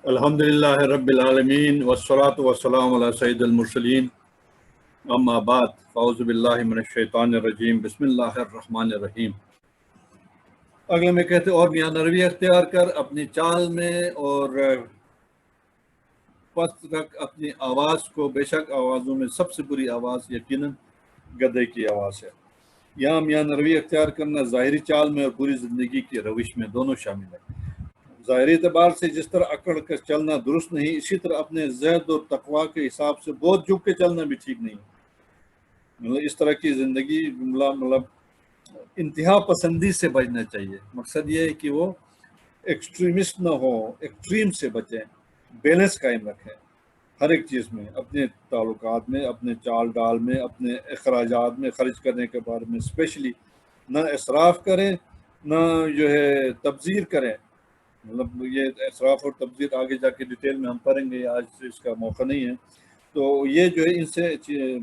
الحمدللہ رب العالمین والصلاة والسلام علی سید المرسلین اما بعد فاعوذ باللہ من الشیطان الرجیم بسم اللہ الرحمن الرحیم۔ اگلے میں کہتے اور میانہ روی اختیار کر اپنی چال میں اور پست رکھ اپنی آواز کو، بے شک آوازوں میں سب سے بری آواز یقیناً گدھے کی آواز ہے۔ یہاں میانہ روی اختیار کرنا ظاہری چال میں اور پوری زندگی کی روش میں دونوں شامل ہے۔ ظاہری اعتبار سے جس طرح اکڑ کر چلنا درست نہیں، اسی طرح اپنے زہد اور تقویٰ کے حساب سے بہت جھک کے چلنا بھی ٹھیک نہیں۔ مطلب اس طرح کی زندگی مطلب انتہا پسندی سے بچنا چاہیے۔ مقصد یہ ہے کہ وہ ایکسٹریمسٹ نہ ہو، ایکسٹریم سے بچیں، بیلنس قائم رکھیں ہر ایک چیز میں، اپنے تعلقات میں، اپنے چال ڈال میں، اپنے اخراجات میں، خرچ کرنے کے بارے میں اسپیشلی نہ اسراف کریں، نہ جو ہے تبذیر کریں۔ مطلب یہ اسراف اور تبذیر آگے جا کے ڈیٹیل میں ہم پڑھیں گے، آج اس کا موقع نہیں ہے۔ تو یہ جو ہے ان سے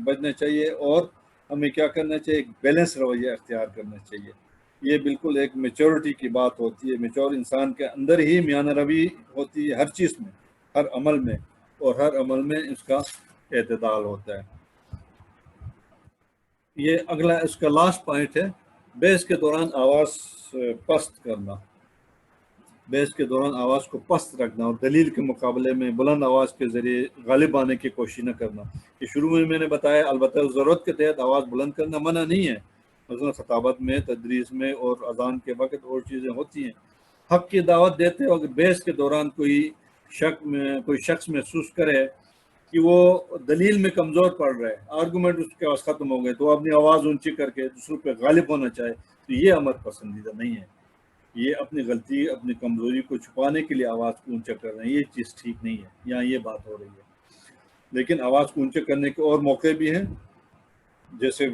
بچنا چاہیے اور ہمیں کیا کرنا چاہیے، ایک بیلنس رویہ اختیار کرنا چاہیے۔ یہ بالکل ایک میچورٹی کی بات ہوتی ہے۔ میچور انسان کے اندر ہی میانہ روی ہوتی ہے، ہر چیز میں، ہر عمل میں، اور ہر عمل میں اس کا اعتدال ہوتا ہے۔ یہ اگلا اس کا لاسٹ پوائنٹ ہے، بحث کے دوران آواز پست کرنا، بحث کے دوران آواز کو پست رکھنا اور دلیل کے مقابلے میں بلند آواز کے ذریعے غالب آنے کی کوشش نہ کرنا۔ کہ شروع میں نے بتایا، البتہ ضرورت کے تحت آواز بلند کرنا منع نہیں ہے، مثلا خطابت میں، تدریس میں اور اذان کے وقت اور چیزیں ہوتی ہیں۔ حق کی دعوت دیتے وقت بحث کے دوران کوئی شخص محسوس کرے کہ وہ دلیل میں کمزور پڑ رہا ہے، آرگومنٹ اس کے پاس ختم ہو گئے، تو اپنی آواز اونچی کر کے دوسروں پہ غالب ہونا چاہے، تو یہ امر پسندیدہ نہیں ہے۔ یہ اپنی غلطی، اپنی کمزوری کو چھپانے کے لیے آواز کو اونچا کر رہے ہیں، یہ چیز ٹھیک نہیں ہے۔ یہاں یہ بات ہو رہی ہے۔ لیکن آواز کو اونچا کرنے کے اور موقع بھی ہیں، جیسے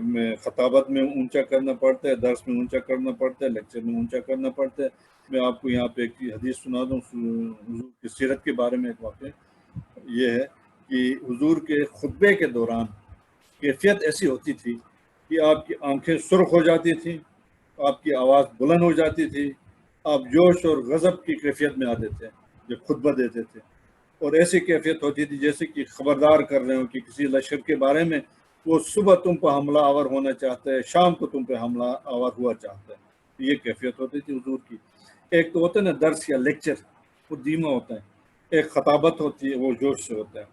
خطابت میں اونچا کرنا پڑتا ہے، درس میں اونچا کرنا پڑتا ہے، لیکچر میں اونچا کرنا پڑتا ہے۔ میں آپ کو یہاں پہ ایک حدیث سنا دوں حضور کی سیرت کے بارے میں۔ ایک واقعہ یہ ہے کہ حضور کے خطبے کے دوران کیفیت ایسی ہوتی تھی کہ آپ کی آنکھیں سرخ ہو جاتی تھیں، آپ کی آواز بلند ہو جاتی تھی، آپ جوش اور غضب کی کیفیت میں آتے تھے جب خطبہ دیتے تھے، اور ایسی کیفیت ہوتی تھی جیسے کہ خبردار کر رہے ہوں کہ کسی لشکر کے بارے میں، وہ صبح تم پہ حملہ آور ہونا چاہتا ہے، شام کو تم پہ حملہ آور ہوا چاہتا ہے۔ یہ کیفیت ہوتی تھی حضور کی۔ ایک تو ہوتا ہے نا درس یا لیکچر، وہ دھیما ہوتا ہے، ایک خطابت ہوتی ہے، وہ جوش سے ہوتا ہے۔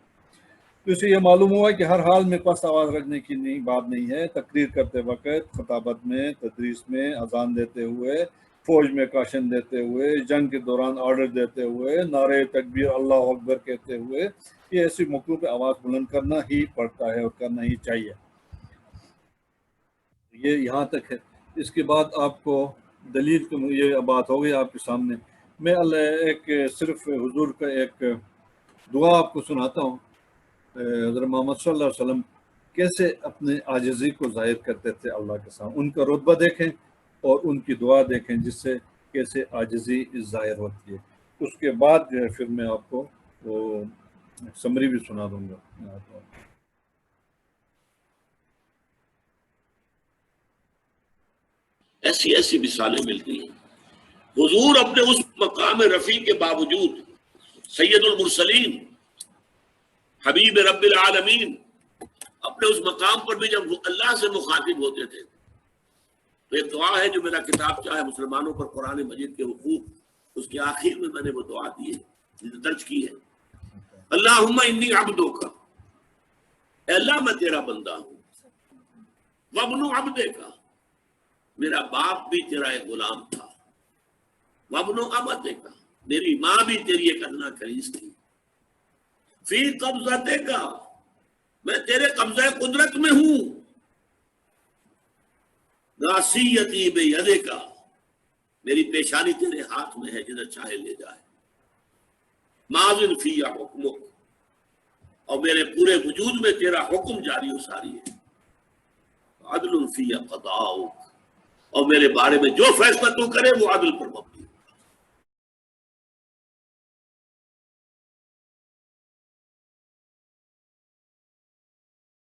تو اسے یہ معلوم ہوا کہ ہر حال میں پست آواز رکھنے کی بات نہیں ہے۔ تقریر کرتے وقت، خطابت میں، تدریس میں، اذان دیتے ہوئے، فوج میں کاشن دیتے ہوئے، جنگ کے دوران آرڈر دیتے ہوئے، نعرے تکبیر اللہ اکبر کہتے ہوئے، یہ ایسی موقعوں پہ آواز بلند کرنا ہی پڑتا ہے اور کرنا ہی چاہیے۔ یہ یہاں تک ہے۔ اس کے بعد آپ کو دلیل کی یہ بات ہو گئی آپ کے سامنے۔ میں ایک صرف حضور کا ایک دعا آپ کو سناتا ہوں۔ حضرت محمد صلی اللہ علیہ وسلم کیسے اپنے عاجزی کو ظاہر کرتے تھے اللہ کے سامنے۔ ان کا رتبہ دیکھیں اور ان کی دعا دیکھیں، جس سے کیسے عاجزی ظاہر ہوتی ہے۔ اس کے بعد جو ہے پھر میں آپ کو وہ سمری بھی سنا دوں گا۔ ایسی ایسی مثالیں ملتی ہیں۔ حضور اپنے اس مقام رفیع کے باوجود، سید المرسلین، حبیب رب العالمین، اپنے اس مقام پر بھی جب اللہ سے مخاطب ہوتے تھے تو ایک دعا ہے جو میرا کتاب چاہے مسلمانوں پر قرآن مجید کے حقوق، اس کے آخر میں نے وہ دعا دی ہے، درج کی ہے۔ اللہم انی عبدک، اے اللہ میں تیرا بندہ ہوں، وابن عبدک، میرا باپ بھی تیرا ایک غلام تھا، وابن امتک، میری ماں بھی تیری ایک ادنا کنیز تھی، فی قبضتک، میں تیرے قبضہ قدرت میں ہوں، ناصیتی بیدک، میری پیشانی تیرے ہاتھ میں ہے، جدھر چاہے لے جائے، ماضٍ فی حکمک، اور میرے پورے وجود میں تیرا حکم جاری و ساری ہے، عدل فی قضاؤک، اور میرے بارے میں جو فیصلہ تو کرے وہ عدل پر مبنی